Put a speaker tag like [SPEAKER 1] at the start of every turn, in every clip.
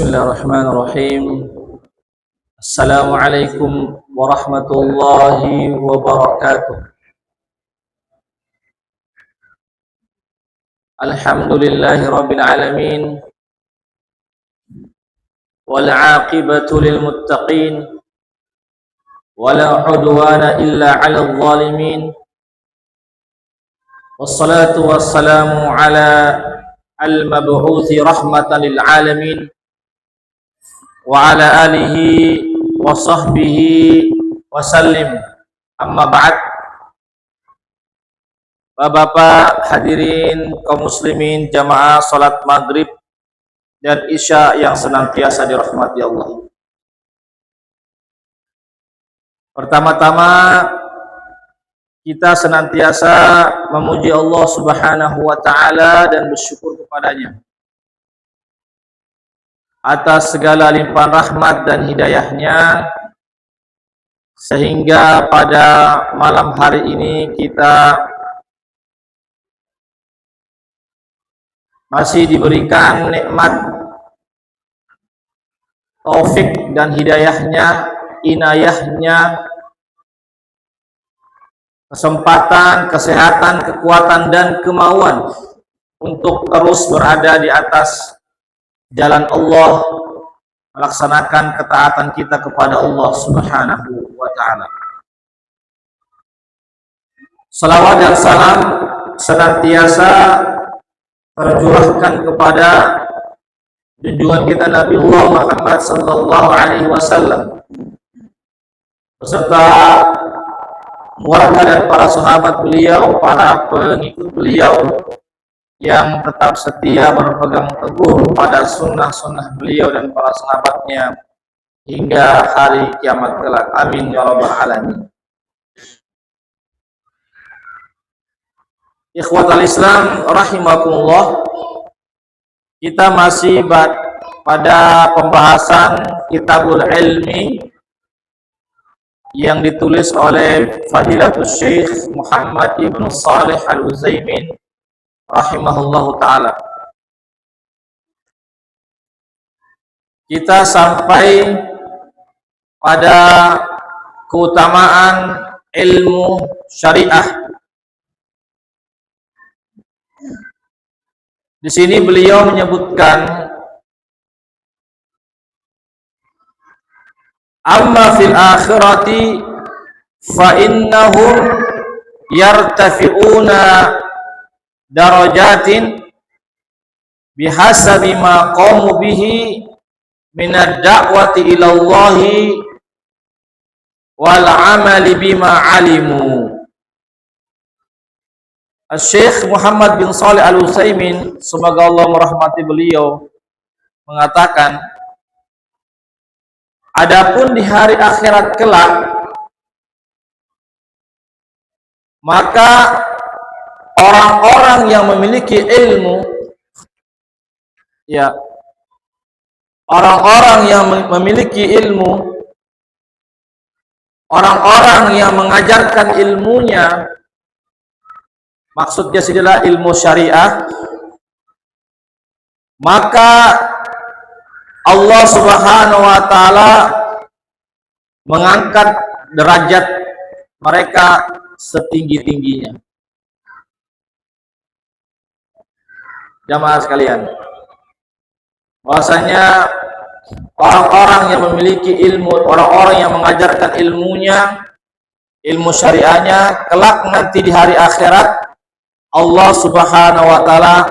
[SPEAKER 1] Bismillahirrahmanirrahim. Assalamualaikum warahmatullahi wabarakatuh. Alhamdulillahi rabbil alamin. Wal 'aqibatu lil muttaqin. Wala 'udwana illa 'alal zalimin. Wassalatu wassalamu ala al-mab'uuthi rahmatan lil alamin. Wa ala alihi wa sahbihi wa sallim. Amma ba'd. Bapak-bapak hadirin kaum muslimin jamaah salat maghrib dan isya yang senantiasa dirahmati Allah. Pertama-tama kita senantiasa memuji Allah Subhanahu wa taala dan bersyukur kepadanya atas segala limpahan rahmat dan hidayahnya, sehingga pada malam hari ini kita masih diberikan nikmat taufik dan hidayahnya, inayahnya, kesempatan, kesehatan, kekuatan dan kemauan untuk terus berada di atas jalan Allah, melaksanakan ketaatan kita kepada Allah Subhanahu wa taala. Salawat dan salam senantiasa tercurahkan kepada junjungan kita Nabi Muhammad sallallahu alaihi wasallam beserta keluarga dan para sahabat beliau, para pengikut beliau yang tetap setia berpegang teguh pada sunnah-sunnah beliau dan para sahabatnya hingga hari kiamat kelak. Amin ya rabbal alamin. Ikhwatal Islam rahimakumullah, kita masih pada pembahasan Kitabul Ilmi yang ditulis oleh Fadilatul Syekh Muhammad ibn Shalih Al-Utsaimin rahimahullahu ta'ala. Kita sampai pada keutamaan ilmu syariah. Di sini beliau menyebutkan, amma fil akhirati fa innahum yartafi'una darajatin bihasabi ma qamu bihi minad da'wati ila Allahi wal 'amali bima 'alimu. Syekh Muhammad bin Shalih Al-Utsaimin, semoga Allah merahmati beliau, mengatakan, adapun di hari akhirat kelak, maka orang-orang yang memiliki ilmu, ya, orang-orang yang memiliki ilmu, orang-orang yang mengajarkan ilmunya, maksudnya adalah ilmu syariah, maka Allah Subhanahu wa taala mengangkat derajat mereka setinggi-tingginya. Jamaah sekalian, bahwasanya orang-orang yang memiliki ilmu, orang-orang yang mengajarkan ilmunya, ilmu syariahnya, kelak nanti di hari akhirat Allah Subhanahu wa taala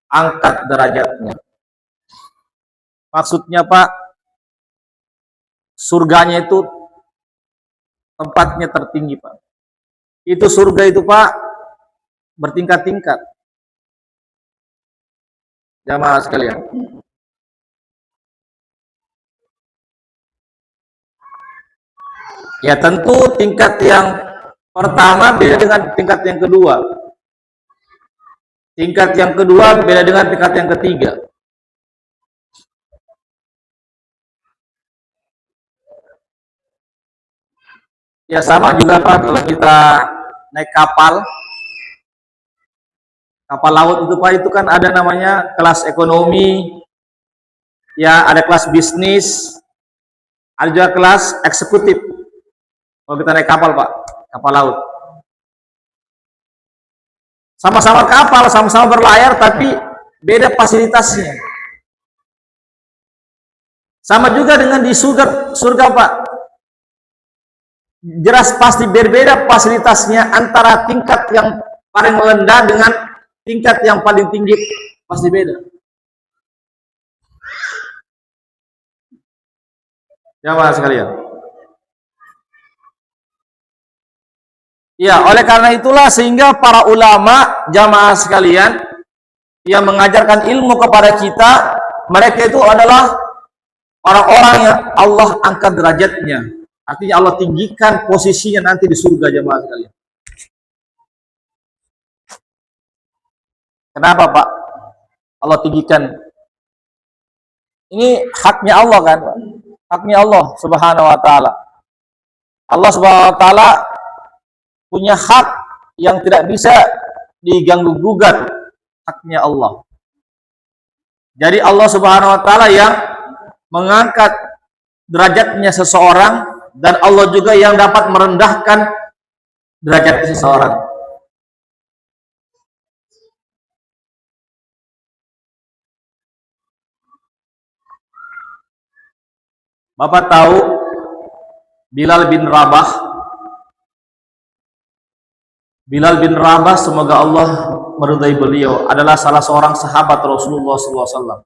[SPEAKER 1] angkat derajatnya. Maksudnya Pak, surganya itu tempatnya tertinggi Pak. Itu surga itu Pak bertingkat-tingkat. Jamaah sekalian, ya tentu tingkat yang pertama beda dengan tingkat yang kedua. Tingkat yang kedua beda dengan tingkat yang ketiga. Ya sama juga Pak kalau kita naik kapal laut itu Pak, itu kan ada namanya kelas ekonomi, Ya, ada kelas bisnis, ada juga kelas eksekutif. Kalau kita naik kapal, Pak, kapal laut. Sama-sama kapal, sama-sama berlayar, tapi beda fasilitasnya. Sama juga dengan di surga Pak. Jelas pasti berbeda fasilitasnya antara tingkat yang paling rendah dengan tingkat yang paling tinggi, pasti beda. Jamaah sekalian. Ya, oleh karena itulah sehingga para ulama jamaah sekalian yang mengajarkan ilmu kepada kita, mereka itu adalah orang-orang yang Allah angkat derajatnya. Artinya Allah tinggikan posisinya nanti di surga jamaah sekalian. Kenapa Pak? Allah tinggikan. Ini haknya Allah kan Pak? Haknya Allah subhanahu wa ta'ala. Allah subhanahu wa ta'ala punya hak yang tidak bisa diganggu gugat. Haknya Allah. Jadi Allah subhanahu wa ta'ala yang mengangkat derajatnya seseorang, dan Allah juga yang dapat merendahkan derajat seseorang. Bapak tahu Bilal bin Rabah? Bilal bin Rabah, semoga Allah meridai beliau, adalah salah seorang sahabat Rasulullah SAW.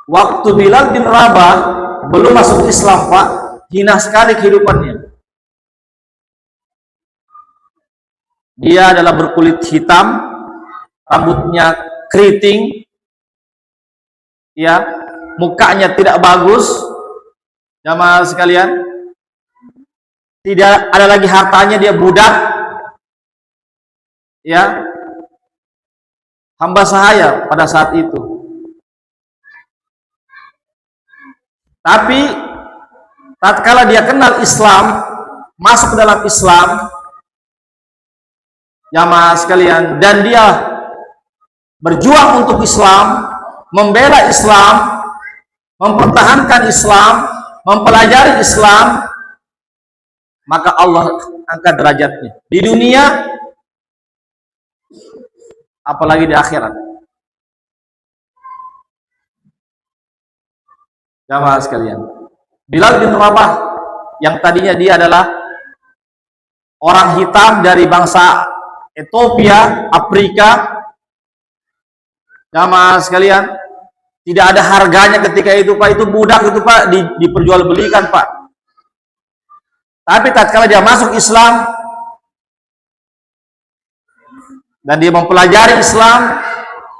[SPEAKER 1] Waktu Bilal bin Rabah belum masuk Islam Pak, hina sekali kehidupannya. Dia adalah berkulit hitam, rambutnya keriting, ya, mukanya tidak bagus, jamaah sekalian. Tidak ada lagi hartanya, dia budak, ya, hamba sahaya pada saat itu. Tapi tatkala dia kenal Islam, masuk ke dalam Islam, jamaah sekalian, dan dia berjuang untuk Islam, membela Islam, mempertahankan Islam, mempelajari Islam, maka Allah angkat derajatnya di dunia, apalagi di akhirat. Jamaah sekalian, Bilal bin Rabah yang tadinya dia adalah orang hitam dari bangsa Ethiopia, Afrika, jamaah sekalian, tidak ada harganya ketika itu Pak, itu budak itu Pak, diperjualbelikan Pak. Tapi tatkala dia masuk Islam dan dia mempelajari Islam,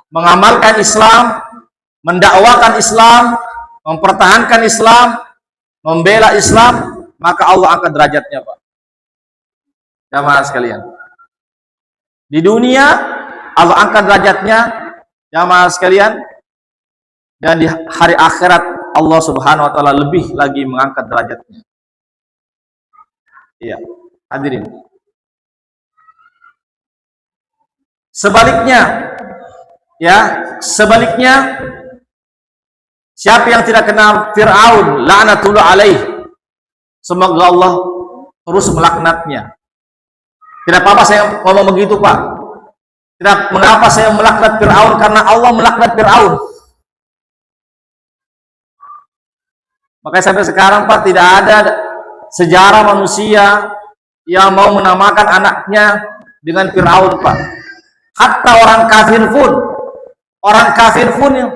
[SPEAKER 1] mengamalkan Islam, mendakwakan Islam, mempertahankan Islam, membela Islam, maka Allah angkat derajatnya Pak. Jamaah sekalian, di dunia Allah angkat derajatnya, jamaah sekalian, dan di hari akhirat Allah subhanahu wa ta'ala lebih lagi mengangkat derajatnya. Iya, hadirin. Sebaliknya, ya, sebaliknya, siapa yang tidak kenal Fir'aun, la'natullah alaih, semoga Allah terus melaknatnya. Tidak apa-apa saya ngomong begitu Pak. Tidak, mengapa saya melaknat Fir'aun? Karena Allah melaknat Fir'aun. Makanya sampai sekarang Pak, tidak ada sejarah manusia yang mau menamakan anaknya dengan Fir'aun Pak. Hatta orang kafir pun yang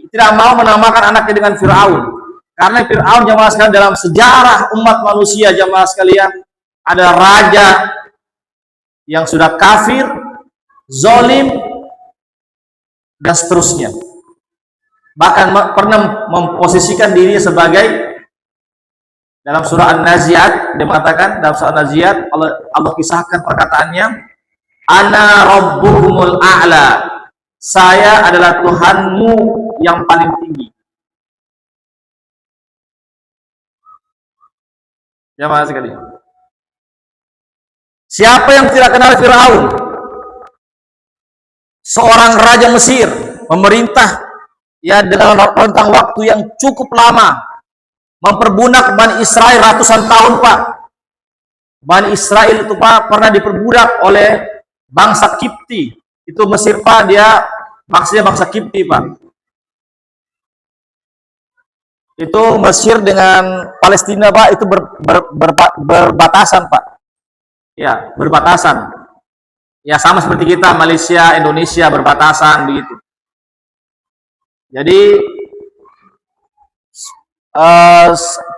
[SPEAKER 1] tidak mau menamakan anaknya dengan Fir'aun. Karena Fir'aun jamaah sekalian dalam sejarah umat manusia jamaah sekalian ada raja yang sudah kafir, zalim, dan seterusnya. Bahkan pernah memposisikan dirinya sebagai, dalam surah An-Nazi'at dia mengatakan, dalam surah An-Nazi'at Allah kisahkan perkataannya, ana rabbukumul a'la, saya adalah Tuhanmu yang paling tinggi. Jamaah sekalian, siapa yang tidak kenal Fir'aun? Seorang raja Mesir, pemerintah ya dengan rentang waktu yang cukup lama, memperbudak Bani Israel ratusan tahun, Pak. Bani Israel itu, Pak, pernah diperbudak oleh bangsa Kipti. Itu Mesir, Pak, dia maksudnya bangsa Kipti, Pak. Itu Mesir dengan Palestina, Pak, itu berbatasan, Pak. Ya, berbatasan. Ya, sama seperti kita, Malaysia, Indonesia berbatasan begitu. Jadi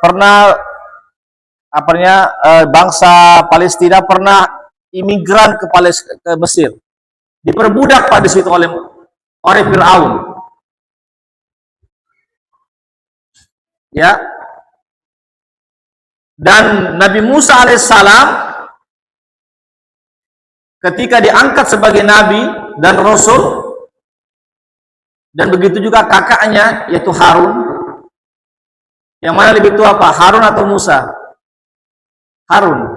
[SPEAKER 1] pernah bangsa Palestina pernah imigran ke Mesir, diperbudak pada situ oleh Firaun, ya. Dan Nabi Musa alaihissalam ketika diangkat sebagai nabi dan rasul, dan begitu juga kakaknya yaitu Harun. Yang mana lebih tua, Pak? Harun atau Musa? Harun.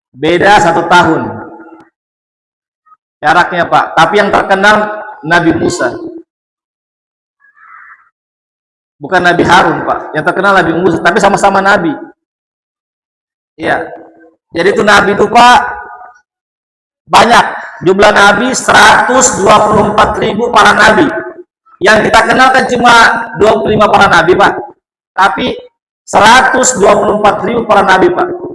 [SPEAKER 1] Beda 1 tahun jaraknya, Pak. Tapi yang terkenal Nabi Musa, bukan Nabi Harun, Pak. Yang terkenal Nabi Musa, tapi sama-sama Nabi. Iya. Jadi itu Nabi itu, Pak, banyak. Jumlah Nabi 124.000 para Nabi. Yang kita kenal kan cuma 25 para Nabi, Pak. Tapi 124.000 para Nabi, Pak.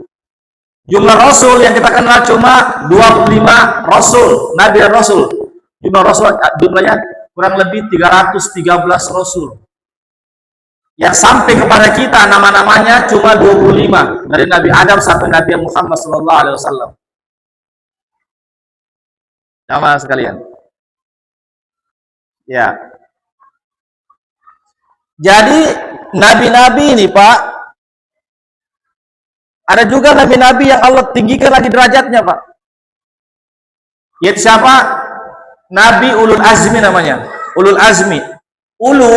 [SPEAKER 1] Jumlah Rasul yang kita kenal cuma 25 Rasul, Nabi dan Rasul. Jumlah Rasul jumlahnya kurang lebih 313 Rasul. Yang sampai kepada kita nama-namanya cuma 25, dari Nabi Adam sampai Nabi Muhammad SAW. Jamaah sekalian. Ya. Jadi nabi-nabi ini, Pak, ada juga nabi-nabi yang Allah tinggikan lagi derajatnya, Pak. Yaitu siapa? Nabi Ulul Azmi namanya. Ulul Azmi. Ulu,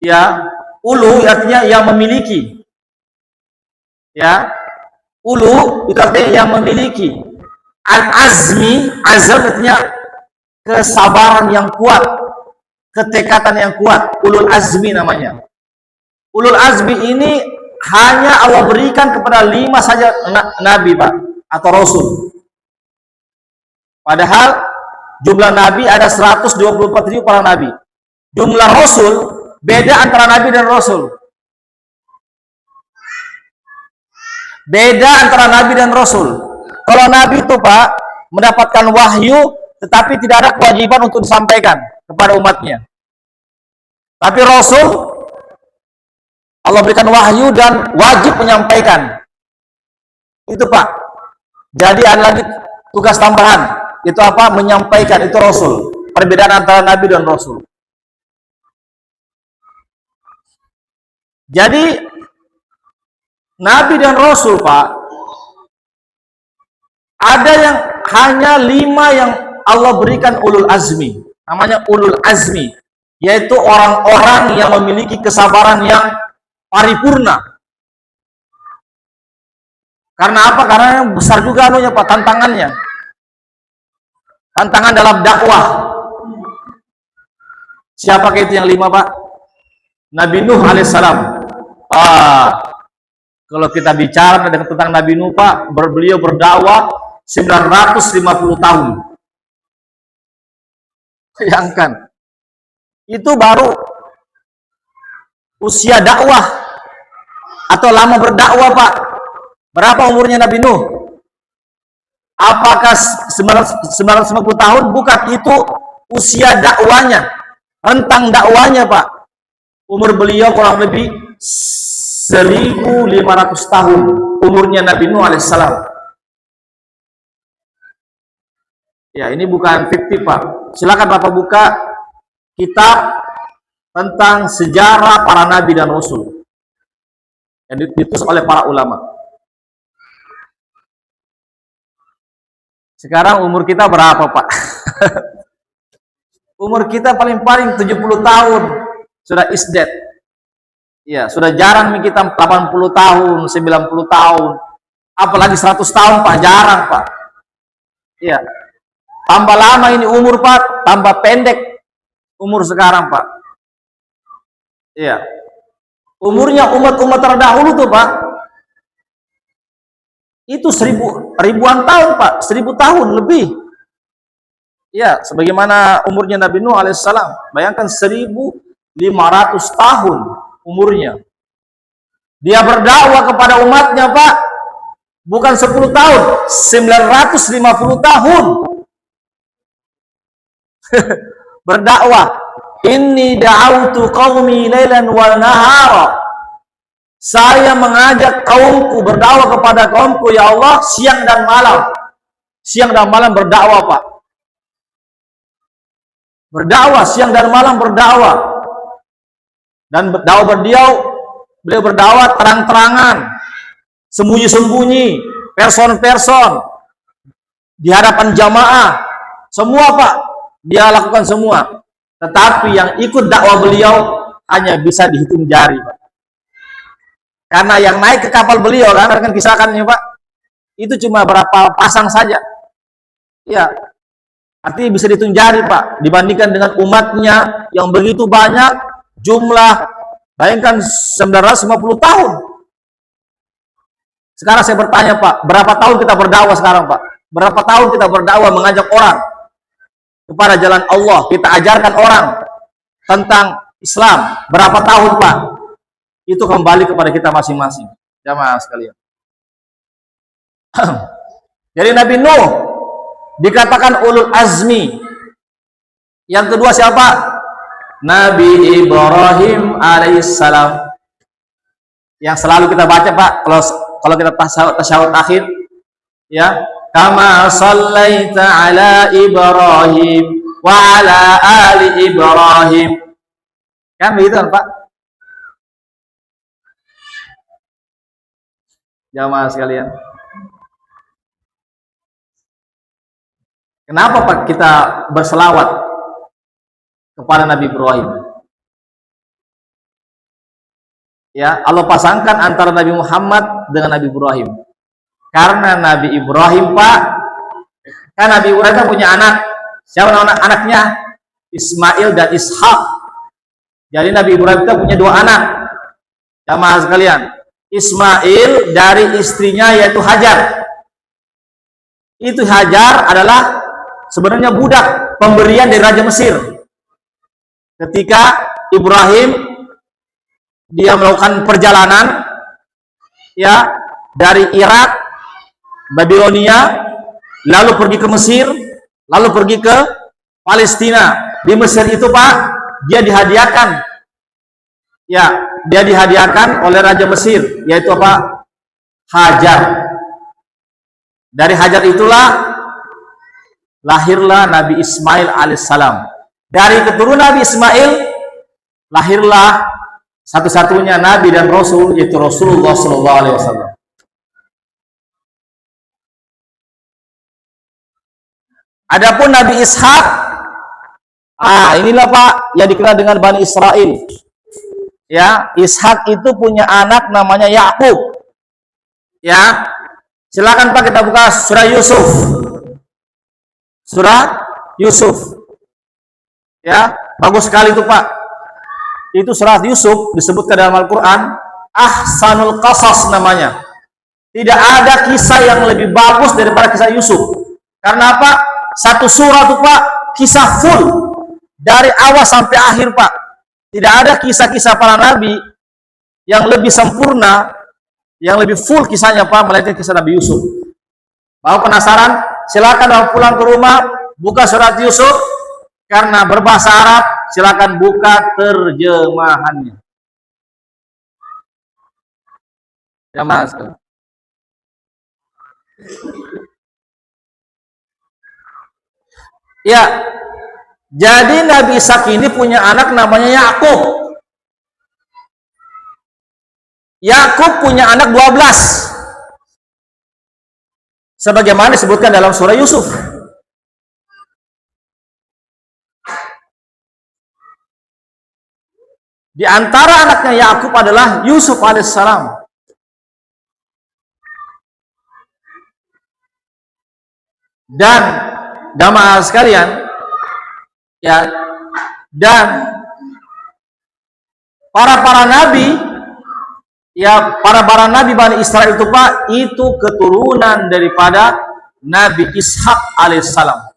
[SPEAKER 1] ya, ulu artinya yang memiliki. Ya. Ulu itu artinya yang memiliki. Al-Azmi, azam artinya kesabaran yang kuat, ketekatan yang kuat. Ulul Azmi namanya. Ulul Azmi ini hanya Allah berikan kepada 5 saja nabi, Pak, atau rasul. Padahal jumlah nabi ada 124.000 para nabi. Jumlah rasul beda antara nabi dan rasul. Beda antara nabi dan rasul. Kalau nabi itu, Pak, mendapatkan wahyu tetapi tidak ada kewajiban untuk disampaikan kepada umatnya. Tapi rasul Allah berikan wahyu dan wajib menyampaikan. Itu, Pak. Jadi ada lagi tugas tambahan. Itu apa? Menyampaikan. Itu rasul. Perbedaan antara nabi dan rasul. Jadi nabi dan rasul, Pak, ada yang hanya 5 yang Allah berikan ulul azmi. Namanya ulul azmi, yaitu orang-orang yang memiliki kesabaran yang paripurna. Karena apa? Karena besar juga anunya, Pak, tantangannya. Tantangan dalam dakwah. Siapakah itu yang 5, Pak? Nabi Nuh alaihissalam. Kalau kita bicara tentang Nabi Nuh, Pak, beliau berdakwah 950 tahun. Bayangkan. Itu baru usia dakwah atau lama berdakwah, Pak. Berapa umurnya Nabi Nuh? Apakah 950 tahun? Bukan, itu usia dakwanya, rentang dakwanya, Pak. Umur beliau kurang lebih 1.500 tahun umurnya Nabi Nuh alaihissalam. Ya, ini bukan fiktif, Pak. Silakan Bapak buka kitab tentang sejarah para nabi dan rasul yang ditulis oleh para ulama. Sekarang umur kita berapa, Pak? Umur kita paling-paling 70 tahun sudah is dead. Ya, sudah jarang kita 80 tahun, 90 tahun. Apalagi 100 tahun, Pak, jarang, Pak. Ya. Tambah lama ini umur, Pak, tambah pendek. umur sekarang, Pak. Iya. Umurnya umat-umat terdahulu tuh, Pak, itu ribuan tahun, Pak, 1000 tahun lebih. Ya, sebagaimana umurnya Nabi Nuh alaihissalam. Bayangkan 1500 tahun umurnya. Dia berdakwah kepada umatnya, Pak, bukan 10 tahun, 950 tahun. Berdakwah. Inni da'autu qaumi lailan wa nahara. Saya mengajak kaumku, berdakwah kepada kaumku, ya Allah, siang dan malam. Siang dan malam berdakwah, Pak. Berdakwah siang dan malam berdakwah. Dan beliau berdakwah terang-terangan, sembunyi-sembunyi, person-person, di hadapan jamaah, semua, Pak, dia lakukan semua. Tetapi yang ikut dakwah beliau hanya bisa dihitung jari, Pak. Karena yang naik ke kapal beliau, kan kisahkannya, Pak, itu cuma berapa pasang saja. Ya, artinya bisa dihitung jari, Pak, dibandingkan dengan umatnya yang begitu banyak jumlah. Bayangkan 950 tahun. Sekarang saya bertanya, Pak, berapa tahun kita berdakwah sekarang, Pak? Berapa tahun kita berdakwah mengajak orang kepada jalan Allah, kita ajarkan orang tentang Islam? Berapa tahun, Pak? Itu kembali kepada kita masing-masing, jamaah sekalian. Jadi Nabi Nuh dikatakan ulul azmi. Yang kedua siapa? Nabi Ibrahim alaihissalam, yang selalu kita baca, Pak, kalau kita tasyahud akhir, ya, kama sallaita ala Ibrahim wa ala ali Ibrahim, kan begitu kan, Pak? Jamaah sekalian, kenapa, Pak, kita berselawat kepada Nabi Ibrahim? Ya, Allah pasangkan antara Nabi Muhammad dengan Nabi Ibrahim. Karena Nabi Ibrahim, Pak, kan Nabi Ibrahim kan punya anak. Siapa anaknya? Ismail dan Ishak. Jadi Nabi Ibrahim itu punya 2 anak. Jamaah sekalian, Ismail dari istrinya yaitu Hajar. Itu Hajar adalah sebenarnya budak pemberian dari Raja Mesir. Ketika Ibrahim dia melakukan perjalanan, ya, dari Irak, Babilonia, lalu pergi ke Mesir, lalu pergi ke Palestina. Di Mesir itu, Pak, dia dihadiahkan, ya, dia dihadiahkan oleh Raja Mesir, yaitu apa? Hajar. Dari Hajar itulah lahirlah Nabi Ismail alaihissalam. Dari keturunan Nabi Ismail lahirlah satu-satunya Nabi dan Rasul, yaitu Rasulullah Sallallahu Alaihi Wasallam. Adapun Nabi Ishak, inilah, Pak, yang dikenal dengan Bani Israel. Ya, Ishak itu punya anak namanya Yakub. Ya, silakan, Pak, kita buka surah Yusuf. Surah Yusuf. Ya, bagus sekali itu, Pak. Itu surah Yusuf disebutkan dalam Al-Quran Ahsanul Qasas namanya. Tidak ada kisah yang lebih bagus daripada kisah Yusuf. Karena apa? Satu surah itu, Pak, kisah full dari awal sampai akhir, Pak. Tidak ada kisah-kisah para nabi yang lebih sempurna, yang lebih full kisahnya, Pak, melainkan kisah Nabi Yusuf. Mau penasaran? Silakan pulang ke rumah, buka surat Yusuf, karena berbahasa Arab. Silakan buka terjemahannya. Ya, Mas. Ya, jadi Nabi Ishak ini punya anak namanya Yakub. Yakub punya anak 12. Sebagaimana disebutkan dalam surah Yusuf. Di antara anaknya Yakub adalah Yusuf alaihissalam. Dan jamaah sekalian, ya, Dan para nabi, ya para nabi Bani Israel itu Pak, itu keturunan daripada Nabi Ishak alaihissalam.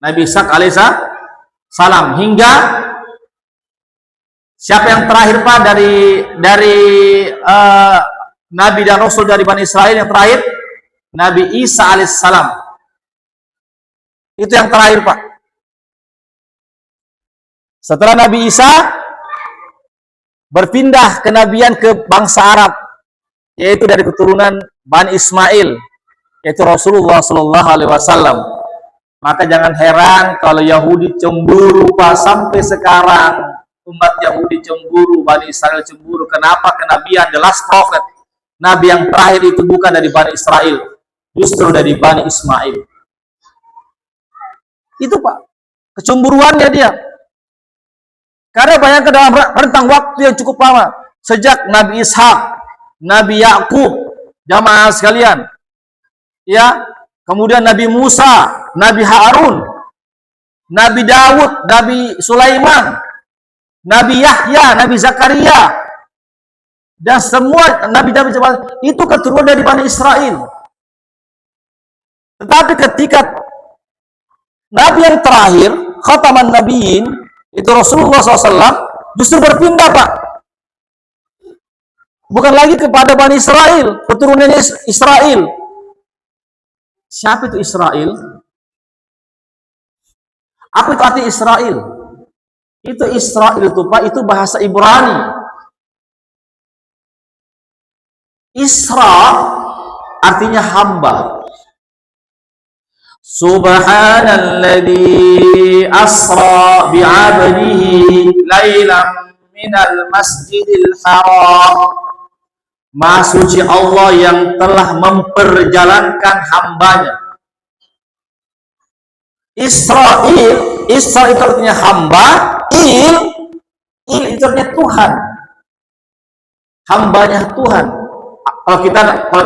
[SPEAKER 1] Nabi Ishak alaihissalam, hingga siapa yang terakhir Pak dari Nabi dan Rasul dari Bani Israel yang terakhir? Nabi Isa alaihissalam. Itu yang terakhir Pak. Setelah Nabi Isa berpindah kenabian ke bangsa Arab, yaitu dari keturunan Bani Ismail, yaitu Rasulullah Shallallahu Alaihi Wasallam. Maka jangan heran kalau Yahudi cemburu Pak, sampai sekarang umat Yahudi cemburu, Bani Israel cemburu. Kenapa? Kenabian, the last prophet, Nabi yang terakhir itu bukan dari Bani Israel, justru dari Bani Ismail. Itu Pak, kecemburuannya dia. Karena bayangkan dalam rentang waktu yang cukup lama, sejak Nabi Ishak, Nabi Yakub, jamaah sekalian, ya, kemudian Nabi Musa, Nabi Harun, Nabi Daud, Nabi Sulaiman, Nabi Yahya, Nabi Zakaria, dan semua Nabi itu keturunan dari Bani Israel. Tetapi ketika Nabi yang terakhir, khataman Nabiin, itu Rasulullah SAW, justru berpindah Pak. Bukan lagi kepada Bani Israel, keturunannya Israel. Siapa itu Israel? Apa itu arti Israel? Itu Israel itu Pak, itu bahasa Ibrani. Isra artinya hamba. Subhanalladzi asra bi'abdihi lailan minal masjidil haram. Maha suci Allah yang telah memperjalankan hambanya. Israel, Isra itu artinya hamba, Il itu artinya Tuhan. Hambanya Tuhan. Kalau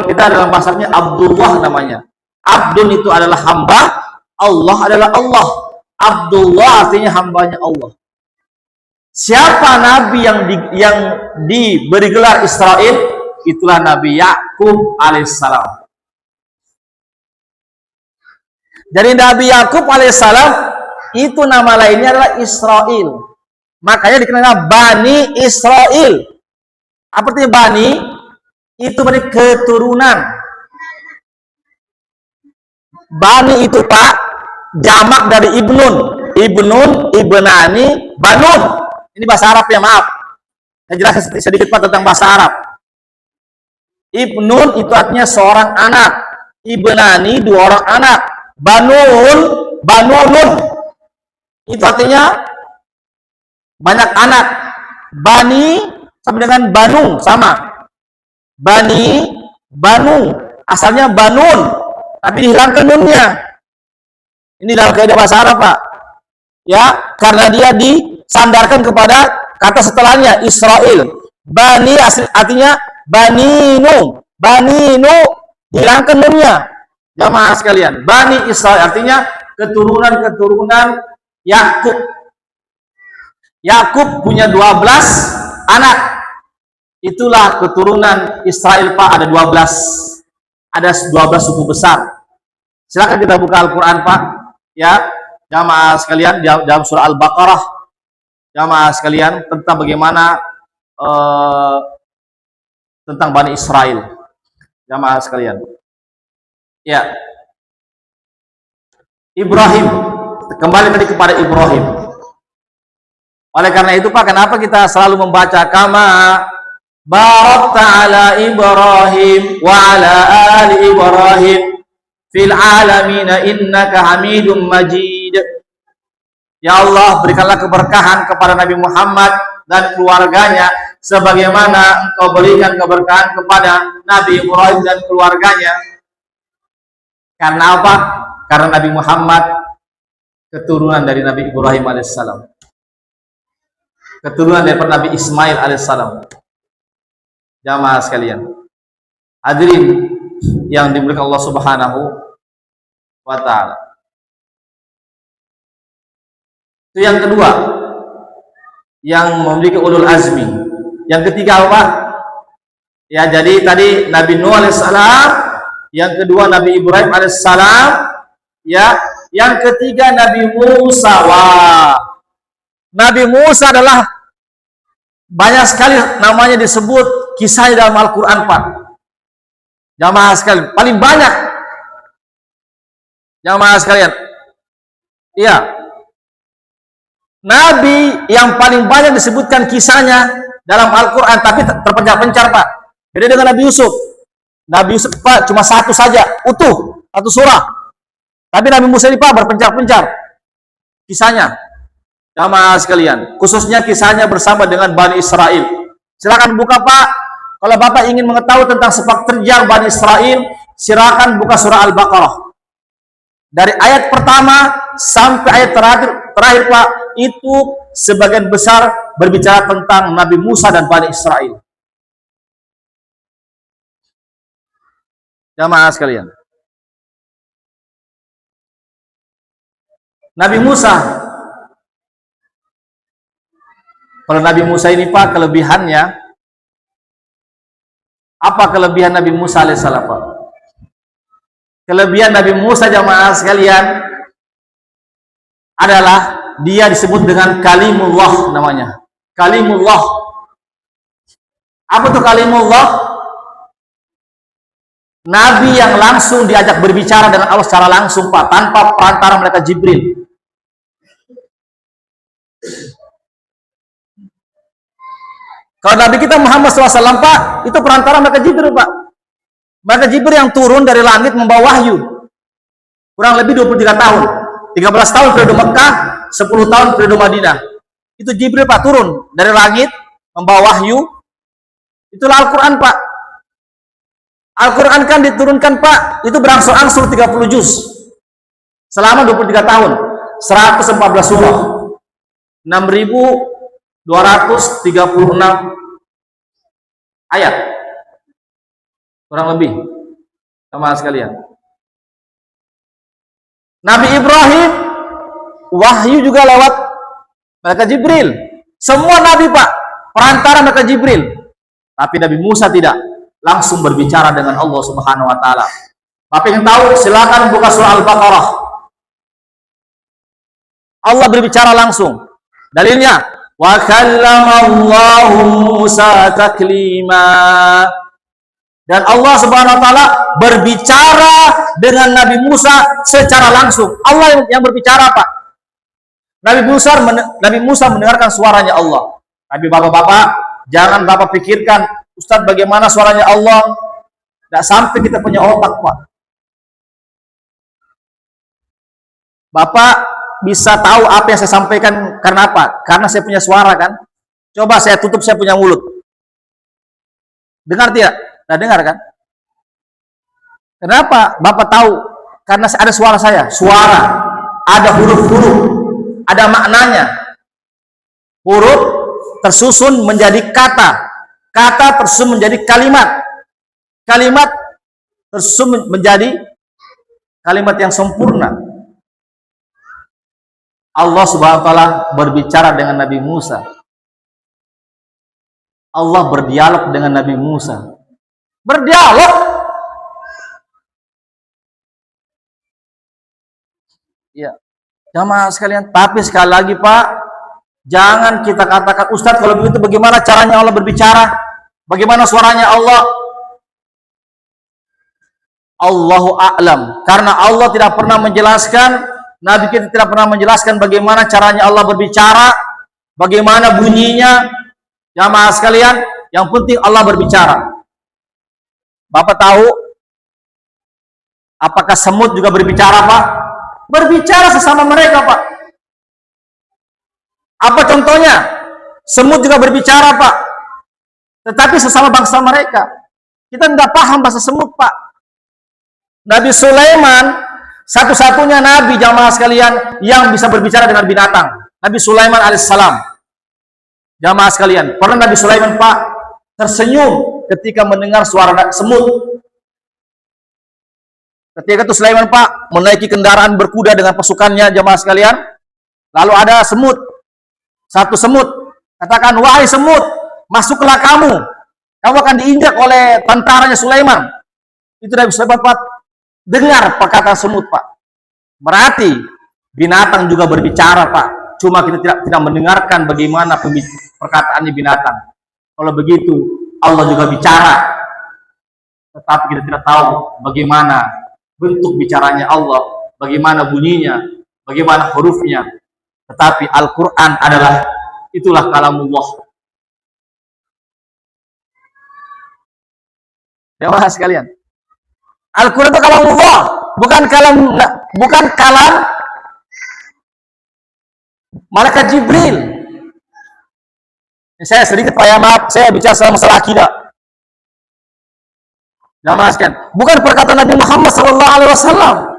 [SPEAKER 1] kita dalam bahasanya Abdullah namanya. Abdun itu adalah hamba, Allah adalah Allah. Abdullah artinya hambanya Allah. Siapa nabi yang diberi gelar Israel? Itulah Nabi Yakub alaihissalam. Jadi Nabi Yakub alaihissalam itu nama lainnya adalah Israel. Makanya dikenal Bani Israel. Apa artinya Bani? Itu berarti keturunan. Bani itu Pak, jamak dari Ibnun, Ibnani, Banun. Ini bahasa Arab ya, maaf. Saya jelaskan sedikit Pak tentang bahasa Arab. Ibnun itu artinya seorang anak, Ibnani dua orang anak, Banunun itu artinya banyak anak. Bani sama dengan Banu, sama. Bani, Banu, asalnya Banun, tapi dihilangkan nunnya. Ini dalam kaidah bahasa Arab Pak, ya, karena dia disandarkan kepada kata setelahnya Israel. Bani asli artinya Baninu, dihilangkan nunnya. Jamaah sekalian, Bani Israel artinya keturunan Yakub. Yakub punya 12 anak. Itulah keturunan Israel Pak, ada 12. Ada 12 suku besar. Silakan kita buka Al-Qur'an Pak, ya, jamaah sekalian, dalam surah Al-Baqarah. Jamaah sekalian, tentang bagaimana tentang Bani Israel. Jamaah sekalian. Ya. Ibrahim. Kembali tadi kepada Ibrahim. Oleh karena itu Pak, kenapa kita selalu membaca kama barakta ala Ibrahim wa ala ali Ibrahim fil alamin innaka Hamidum Majid. Ya Allah, berikanlah keberkahan kepada Nabi Muhammad dan keluarganya sebagaimana Engkau berikan keberkahan kepada Nabi Ibrahim dan keluarganya. Karena apa? Karena Nabi Muhammad keturunan dari Nabi Ibrahim alaihissalam, keturunan dari Nabi Ismail alaihissalam. Jamaah sekalian, hadirin yang dimuliakan Allah Subhanahu wa taala. Itu yang kedua, yang memiliki ulul azmi. Yang ketiga apa? Ya, jadi tadi Nabi Nuh alaihissalam, yang kedua Nabi Ibrahim alaihissalam, ya, yang ketiga Nabi Musa. Wah, Nabi Musa adalah banyak sekali namanya disebut kisahnya dalam Al-Quran, Pak. Jamaah sekalian, paling banyak. Jamaah sekalian, iya, Nabi yang paling banyak disebutkan kisahnya dalam Al-Quran, tapi terpencar-pencar, Pak. Beda dengan Nabi Yusuf. Nabi Yusuf, Pak, cuma satu saja, utuh, satu surah. Tapi Nabi Musa ini, Pak, berpencar-pencar kisahnya. Jamaah sekalian, khususnya kisahnya bersama dengan Bani Israel. Silakan buka, Pak. Kalau Bapak ingin mengetahui tentang sepak terjang Bani Israel, silakan buka surah Al-Baqarah. Dari ayat pertama sampai ayat terakhir, Pak, itu sebagian besar berbicara tentang Nabi Musa dan Bani Israel. Jamaah sekalian, Nabi Musa, kalau Nabi Musa ini, Pak, kelebihannya, apa kelebihan Nabi Musa alaihissalam, Pak? Kelebihan Nabi Musa, jamaah sekalian, adalah dia disebut dengan Kalimullah namanya. Kalimullah. Apa itu Kalimullah? Nabi yang langsung diajak berbicara dengan Allah secara langsung, Pak, tanpa perantara mereka Jibril. Kalau Nabi kita Muhammad SAW, Pak, itu perantara mereka Jibril, Pak. Mereka Jibril yang turun dari langit membawa wahyu. Kurang lebih 23 tahun. 13 tahun periode Mekah, 10 tahun periode Madinah. Itu Jibril, Pak, turun dari langit membawa wahyu. Itulah Al-Quran, Pak. Al-Quran kan diturunkan, Pak, itu berangsur-angsur 30 juz selama 23 tahun, 114 surah, 6.236 ayat, kurang lebih, sama sekalian. Nabi Ibrahim wahyu juga lewat malaikat Jibril. Semua Nabi, Pak, perantara malaikat Jibril. Tapi Nabi Musa tidak, langsung berbicara dengan Allah Subhanahu wa taala. Bapak yang tahu, silakan buka surah Al-Baqarah. Allah berbicara langsung. Dalilnya, wa kallamallahu Musa taklima. Dan Allah Subhanahu wa taala berbicara dengan Nabi Musa secara langsung. Allah yang berbicara, Pak. Nabi Musa mendengarkan suaranya Allah. Tapi Bapak-bapak, jangan Bapak pikirkan, Ustadz, bagaimana suaranya Allah? Tidak sampai kita punya otak, Pak. Bapak bisa tahu apa yang saya sampaikan karena apa? Karena saya punya suara, kan? Coba saya tutup, saya punya mulut. Dengar tidak? Nah, dengar, kan? Kenapa Bapak tahu? Karena ada suara saya. Suara, ada huruf-huruf, ada maknanya. Huruf tersusun menjadi kata. Kata tersusun menjadi kalimat. Kalimat tersusun menjadi kalimat yang sempurna. Allah Subhanahu wa taala berbicara dengan Nabi Musa. Allah berdialog dengan Nabi Musa. Berdialog. Ya. Jamaah sekalian, tapi sekali lagi, Pak, jangan kita katakan, Ustadz, kalau begitu bagaimana caranya Allah berbicara? Bagaimana suaranya Allah? Allahu a'lam. Karena Allah tidak pernah menjelaskan, Nabi kita tidak pernah menjelaskan bagaimana caranya Allah berbicara, bagaimana bunyinya. Jamaah sekalian, yang penting Allah berbicara. Bapak tahu apakah semut juga berbicara, Pak? Berbicara sesama mereka, Pak. Apa contohnya? Semut juga berbicara, Pak. Tetapi sesama bangsa mereka. Kita tidak paham bahasa semut, Pak. Nabi Sulaiman, satu-satunya Nabi, jamaah sekalian, yang bisa berbicara dengan binatang. Nabi Sulaiman alaihissalam. Jamaah sekalian, pernah Nabi Sulaiman, Pak, tersenyum ketika mendengar suara semut. Ketika itu Sulaiman, Pak, menaiki kendaraan berkuda dengan pasukannya, jamaah sekalian. Lalu ada semut, satu semut, katakan, wahai semut, masuklah kamu akan diinjak oleh tentaranya Sulaiman. Itu dari Sulaiman, Pak. Dengar perkataan semut, Pak. Berarti binatang juga berbicara, Pak. Cuma kita tidak mendengarkan bagaimana perkataannya binatang. Kalau begitu, Allah juga bicara, tetapi kita tidak tahu bagaimana bentuk bicaranya Allah, bagaimana bunyinya, bagaimana hurufnya. Tetapi Al-Quran adalah, itulah kalamullah. Jamaah sekalian, Al-Quran itu kalamullah, bukan kalam malaikat Jibril. Saya sedikit Pak, ya maaf, saya bicara masalah akidah. Jamaah sekalian, bukan perkataan Nabi Muhammad SAW,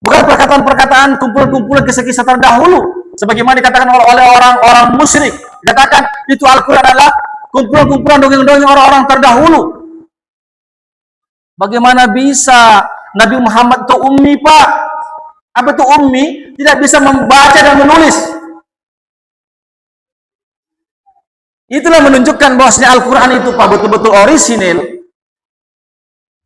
[SPEAKER 1] bukan perkataan-perkataan kumpulan-kumpulan kisah-kisah terdahulu, sebagaimana dikatakan oleh orang-orang musyrik. Dikatakan itu Al-Quran adalah kumpulan-kumpulan dongeng-dongeng orang-orang terdahulu. Bagaimana bisa Nabi Muhammad itu ummi, Pak? Apa itu ummi? Tidak bisa membaca dan menulis. Itulah menunjukkan bahwasanya Al-Quran itu, Pak, betul-betul orisinil.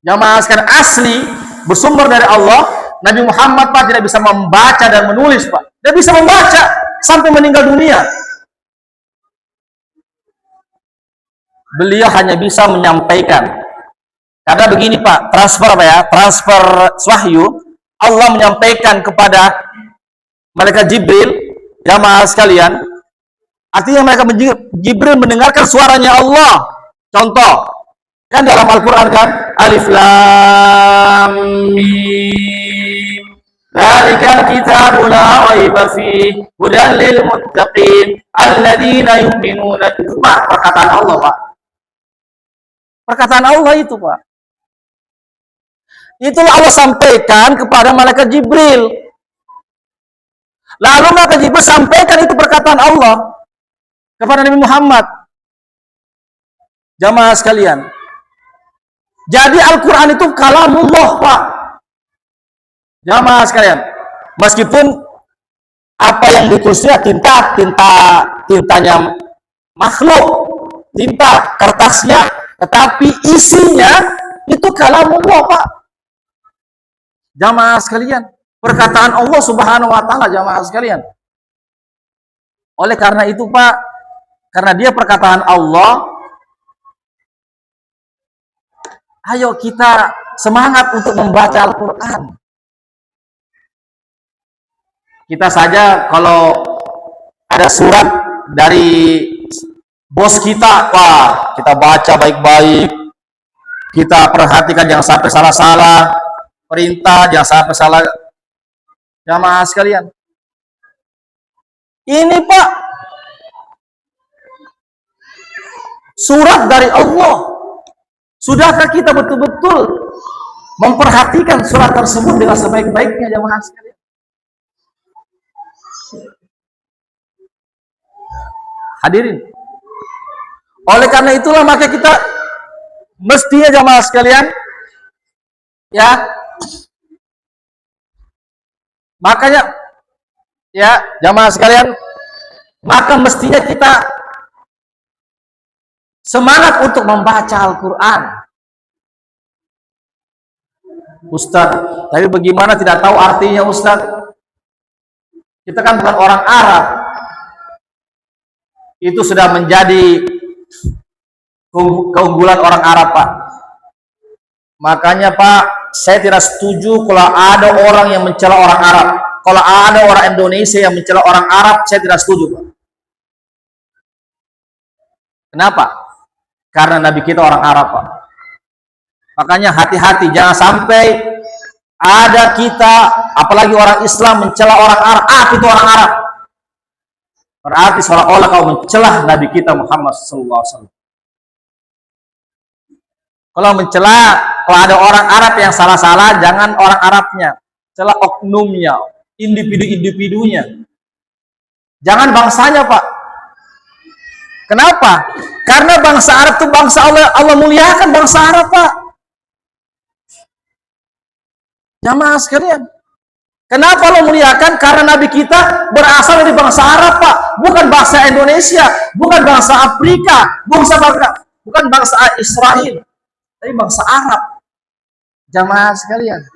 [SPEAKER 1] Jamaah sekalian, asli, bersumber dari Allah. Nabi Muhammad, Pak, tidak bisa membaca dan menulis, Pak. Tidak bisa membaca sampai meninggal dunia. Beliau hanya bisa menyampaikan. Karena begini, Pak, transfer apa ya? Transfer wahyu. Allah menyampaikan kepada malaikat Jibril, jamaah sekalian. Artinya mereka Jibril mendengarkan suaranya Allah. Contoh, kan dalam Al-Quran kan, Alif Lam Mim, Dzalikal kitabu la raiba fihi hudan lil muttaqin alladzina yu'minuna bil ghaib. Perkataan Allah, Pak. Perkataan Allah itu, Pak. Itulah Allah sampaikan kepada malaikat Jibril. Lalu malaikat Jibril sampaikan itu perkataan Allah kepada Nabi Muhammad. Jamaah sekalian, jadi Al-Quran itu kalamullah, Pak. Jamaah sekalian, meskipun apa yang ditulisnya tintanya makhluk, tinta kertasnya, tetapi isinya itu kalamullah, Pak. Jamaah sekalian, perkataan Allah Subhanahu wa taala, jamaah sekalian. Oleh karena itu, Pak, karena dia perkataan Allah, ayo kita semangat untuk membaca Al-Quran. Kita saja kalau ada surat dari bos kita, wah, kita baca baik-baik, kita perhatikan jangan sampai salah-salah, perintah jangan sampai salah. Jamaah sekalian, ini, Pak, surat dari Allah. Sudahkah kita betul-betul memperhatikan surat tersebut dengan sebaik-baiknya, jamaah sekalian? Hadirin, oleh karena itulah maka kita mestinya, jamaah sekalian, ya, makanya, ya, jamaah sekalian, maka mestinya kita semangat untuk membaca Al-Quran. Ustadz, tapi bagaimana tidak tahu artinya, Ustadz? Kita kan bukan orang Arab. Itu sudah menjadi keunggulan orang Arab, Pak. Makanya, Pak, saya tidak setuju kalau ada orang yang mencela orang Arab. Kalau ada orang Indonesia yang mencela orang Arab, saya tidak setuju, Pak. Kenapa? Karena Nabi kita orang Arab, Pak. Makanya hati-hati, jangan sampai ada kita, apalagi orang Islam, mencela orang Arab. Itu orang Arab. Berarti seolah-olah kau mencela Nabi kita Muhammad SAW. Kalau mencela, kalau ada orang Arab yang salah-salah, jangan orang Arabnya, cela oknumnya, individu-individunya. Jangan bangsanya, Pak. Kenapa? Karena bangsa Arab itu bangsa Allah muliakan bangsa Arab, Pak. Jamaah sekalian, Kenapa lo muliakan? Karena Nabi kita berasal dari bangsa Arab, Pak. Bukan bangsa Indonesia, bukan bangsa Afrika, bukan bangsa Israel, tapi bangsa Arab. Jamaah sekalian.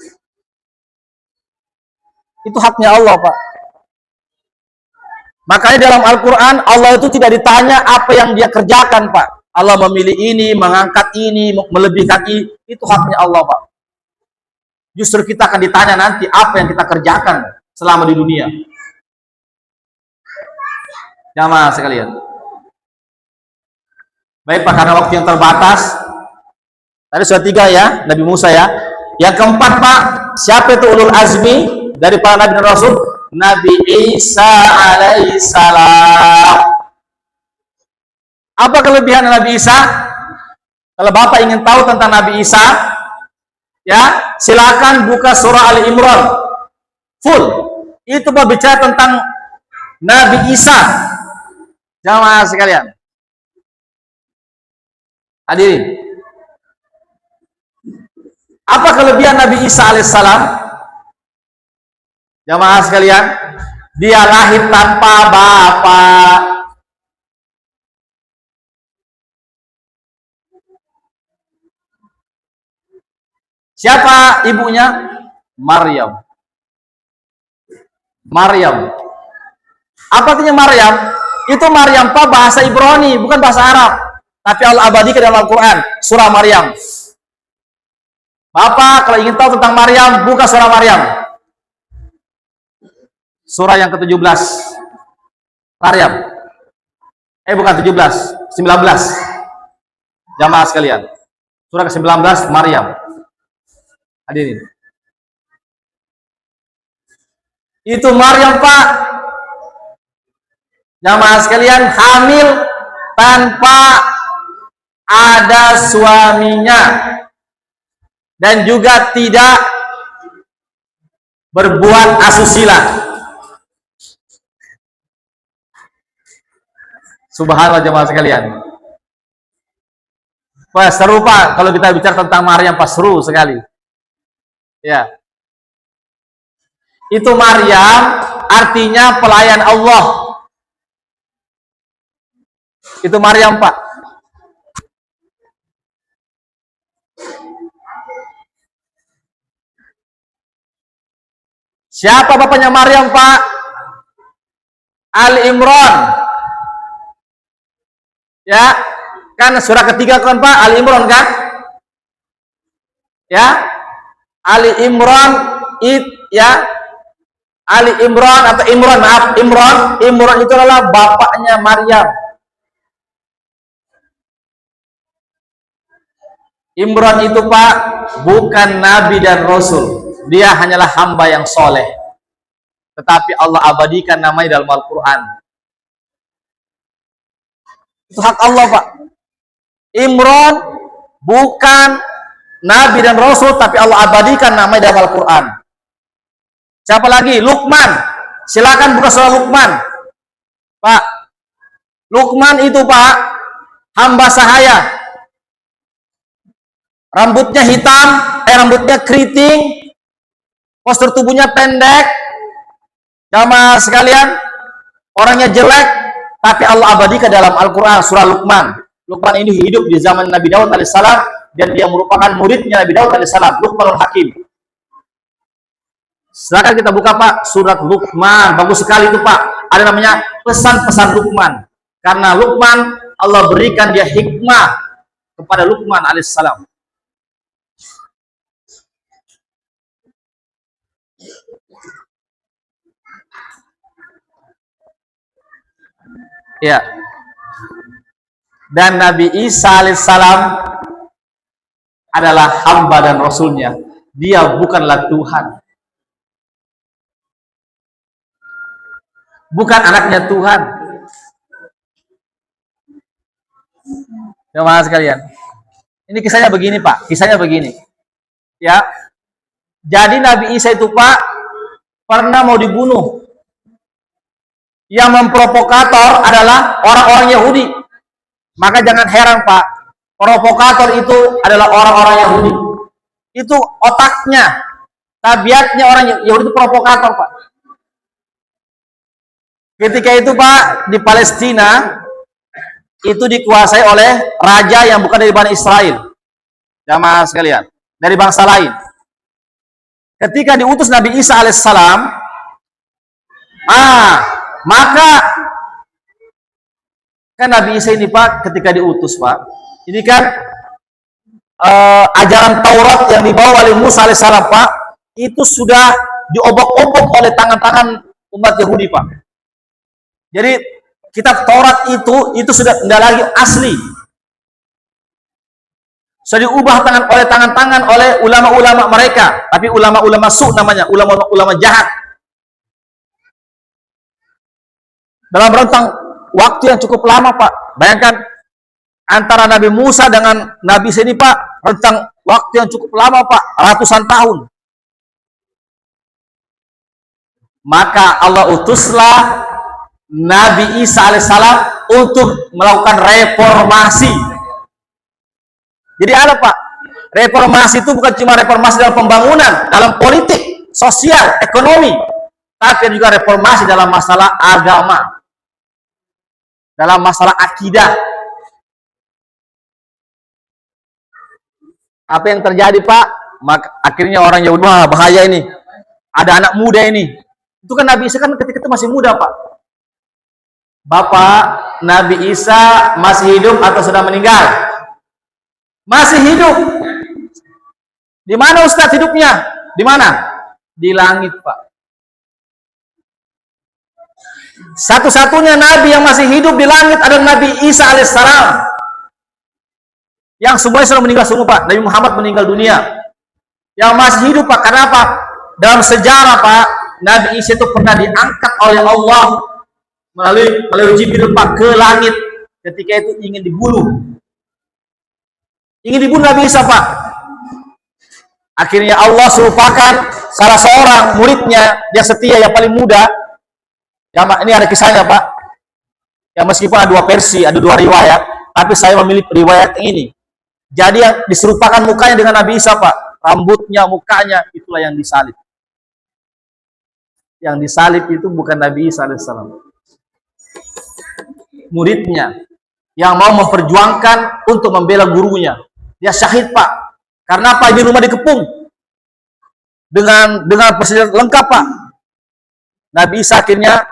[SPEAKER 1] Itu haknya Allah, Pak. Makanya dalam Al-Quran, Allah itu tidak ditanya apa yang dia kerjakan, Pak. Allah memilih ini, mengangkat ini, melebihkan ini. Itu haknya Allah, Pak. Justru kita akan ditanya nanti apa yang kita kerjakan selama di dunia. Jamaah sekalian. Baik, Pak, karena waktu yang terbatas. Tadi sudah 3 ya, Nabi Musa ya. Yang keempat, Pak, siapa itu ulul azmi dari para Nabi dan Rasul? Nabi Isa alaihissalam. Apa kelebihan Nabi Isa? Kalau Bapak ingin tahu tentang Nabi Isa, ya, silakan buka surah Ali Imran full. Itu berbicara tentang Nabi Isa. Jamaah sekalian. Hadirin. Apa kelebihan Nabi Isa alaihissalam? Jamaah sekalian, dia lahir tanpa bapak. Siapa ibunya? Maryam. Maryam. Apa artinya Maryam? Itu Maryam, Pak, bahasa Ibrani, bukan bahasa Arab. Tapi Allah abadikan dalam Al-Quran, surah Maryam. Bapak, kalau ingin tahu tentang Maryam, buka surah Maryam. Surah yang ke-17. Maryam. Bukan 17, 19. Jamaah sekalian. Surah ke-19, Maryam. Hadirin. Itu Maryam, Pak. Jamaah sekalian, hamil tanpa ada suaminya dan juga tidak berbuat asusila. Subhanallah, jamaah sekalian. Wah, seru, Pak, kalau kita bicara tentang Maryam, Pak, seru sekali. Ya. Itu Maryam artinya pelayan Allah. Itu Maryam, Pak. Siapa bapaknya Maryam, Pak? Ali Imran. Ya, kan surah ketiga kan, Pak, Ali Imran kan? Ya. Ali Imran Ali Imran atau Imran, maaf, Imran itu adalah bapaknya Maryam. Imran itu, Pak, bukan nabi dan rasul. Dia hanyalah hamba yang soleh. Tetapi Allah abadikan namanya dalam Al-Quran. Itu hak Allah, Pak. Imran bukan nabi dan rasul, tapi Allah abadikan namanya dalam Al-Quran. Siapa lagi? Luqman. Silakan buka surah Luqman, Pak. Luqman itu, Pak, hamba sahaya. Rambutnya hitam, rambutnya keriting, postur tubuhnya pendek. Jamaah sekalian, orangnya jelek, tapi Allah abadikan dalam Al-Quran surah Luqman. Luqman ini hidup di zaman Nabi Daud alaihissalam dan dia merupakan muridnya Nabi Daud alaihissalam, Luqmanul Hakim. Silakan kita buka, Pak, surat Luqman. Bagus sekali itu, Pak. Ada namanya pesan-pesan Luqman. Karena Luqman, Allah berikan dia hikmah kepada Luqman alaihissalam. Ya. Dan Nabi Isa alaihissalam adalah hamba dan rasulnya. Dia bukanlah Tuhan. Bukan anaknya Tuhan. Jemaah sekalian. Ini kisahnya begini, Pak. Kisahnya begini. Ya. Jadi Nabi Isa itu, Pak, pernah mau dibunuh. Yang memprovokator adalah orang-orang Yahudi. Maka jangan heran, Pak, provokator itu adalah orang-orang Yahudi. Itu otaknya. Tabiatnya orang Yahudi itu provokator, Pak. Ketika itu, Pak, di Palestina itu dikuasai oleh raja yang bukan dari Bani Israel. Jamaah sekalian, dari bangsa lain. Ketika diutus Nabi Isa alaihissalam, maka kan Nabi Isa ini, Pak, ketika diutus, Pak, ini kan ajaran Taurat yang dibawa oleh Musa alaihissalam, Pak, itu sudah diobok-obok oleh tangan-tangan umat Yahudi, Pak. Jadi kitab Taurat itu sudah tidak lagi asli, sudah diubah oleh tangan-tangan oleh ulama-ulama mereka, tapi ulama-ulama su namanya, ulama-ulama jahat. Dalam rentang waktu yang cukup lama, Pak. Bayangkan antara Nabi Musa dengan Nabi sini, Pak, rentang waktu yang cukup lama, Pak, ratusan tahun. Maka Allah utuslah Nabi Isa alaihissalam untuk melakukan reformasi. Jadi ada, Pak, reformasi itu bukan cuma reformasi dalam pembangunan, dalam politik, sosial, ekonomi, tapi juga reformasi dalam masalah agama, dalam masalah akidah. Apa yang terjadi, Pak? Maka akhirnya orang Yahudi, wah, bahaya ini. Ada anak muda ini. Itu kan Nabi Isa kan ketika itu masih muda, Pak. Bapak Nabi Isa masih hidup atau sudah meninggal? Masih hidup. Di mana Ustadz hidupnya? Di mana? Di langit, Pak. Satu-satunya Nabi yang masih hidup di langit adalah Nabi Isa alaihissalam. Yang semuanya sudah meninggal semua, Pak. Nabi Muhammad meninggal dunia. Yang masih hidup, Pak. Karena apa? Dalam sejarah, Pak, Nabi Isa itu pernah diangkat oleh Allah melalui Jibril, Pak, ke langit. Ketika itu ingin dibunuh. Ingin dibunuh Nabi Isa, Pak. Akhirnya Allah serupakan salah seorang muridnya yang setia, yang paling muda. Ini ada kisahnya, Pak. Ya, meskipun ada dua versi, ada dua riwayat, tapi saya memilih riwayat ini. Jadi yang diserupakan mukanya dengan Nabi Isa, Pak. Rambutnya, mukanya, itulah yang disalib. Yang disalib itu bukan Nabi Isa alaihissalam. Muridnya yang mau memperjuangkan untuk membela gurunya. Dia syahid, Pak. Karena apa? Ini rumah dikepung dengan persenjataan lengkap, Pak. Nabi Isa akhirnya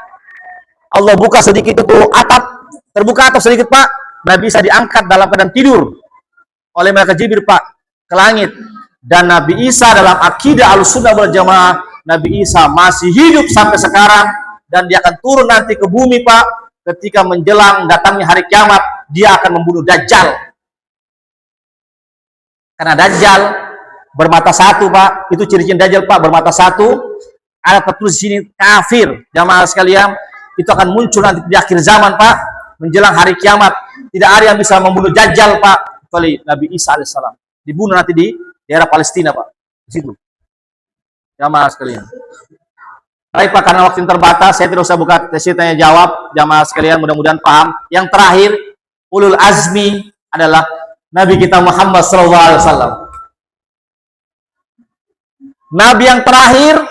[SPEAKER 1] Allah buka sedikit itu atap, terbuka atap sedikit, Pak. Nabi Isa diangkat dalam keadaan tidur oleh malaikat Jibril, Pak, ke langit. Dan Nabi Isa dalam akidah Ahlussunnah wal Jamaah, Nabi Isa masih hidup sampai sekarang, dan dia akan turun nanti ke bumi, Pak. Ketika menjelang datangnya hari kiamat, dia akan membunuh Dajjal. Karena Dajjal bermata satu, Pak. Itu ciri-ciri Dajjal, Pak, bermata satu. Ada tertulis di sini kafir. Jamaah sekalian, itu akan muncul nanti di akhir zaman, Pak. Menjelang hari kiamat, tidak ada yang bisa membunuh Dajjal, Pak, kecuali Nabi Isa alaihissalam. Dibunuh nanti di daerah Palestina, Pak. Di situ. Jamaah sekalian. Baik, Pak, karena waktu yang terbatas, saya tidak usah buka sesi tanya jawab. Jamaah sekalian, mudah-mudahan paham. Yang terakhir, ulul azmi adalah Nabi kita Muhammad SAW. Nabi yang terakhir,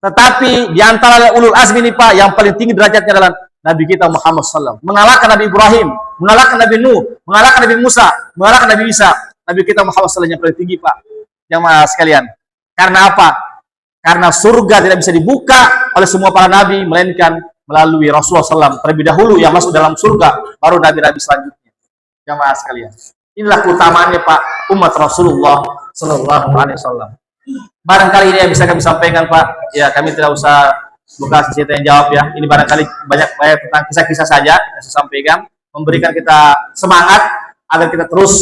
[SPEAKER 1] tetapi di antara ulul azmi ini, Pak, yang paling tinggi derajatnya adalah Nabi kita Muhammad SAW. Mengalahkan Nabi Ibrahim, mengalahkan Nabi Nuh, mengalahkan Nabi Musa, mengalahkan Nabi Isa. Nabi kita Muhammad SAW yang paling tinggi, Pak. Jamaah sekalian. Karena apa? Karena surga tidak bisa dibuka oleh semua para nabi, melainkan melalui Rasulullah SAW terlebih dahulu yang masuk dalam surga, baru nabi-nabi selanjutnya. Jamaah sekalian, inilah keutamaannya, Pak, umat Rasulullah SAW. Barangkali ini yang bisa kami sampaikan, Pak. Ya, kami tidak usah buka sesi tanya jawab, ya. Ini barangkali banyak tentang kisah-kisah saja yang saya sampaikan, memberikan kita semangat agar kita terus,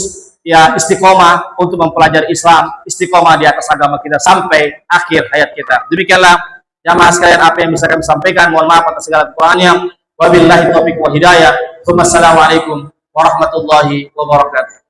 [SPEAKER 1] ya, istiqomah untuk mempelajari Islam, istiqomah di atas agama kita sampai akhir hayat kita. Demikianlah jamaah sekalian apa yang bisa kami sampaikan. Mohon maaf atas segala kekurangannya. Wabillahi taufiq wal hidayah. Wassalamualaikum warahmatullahi wabarakatuh.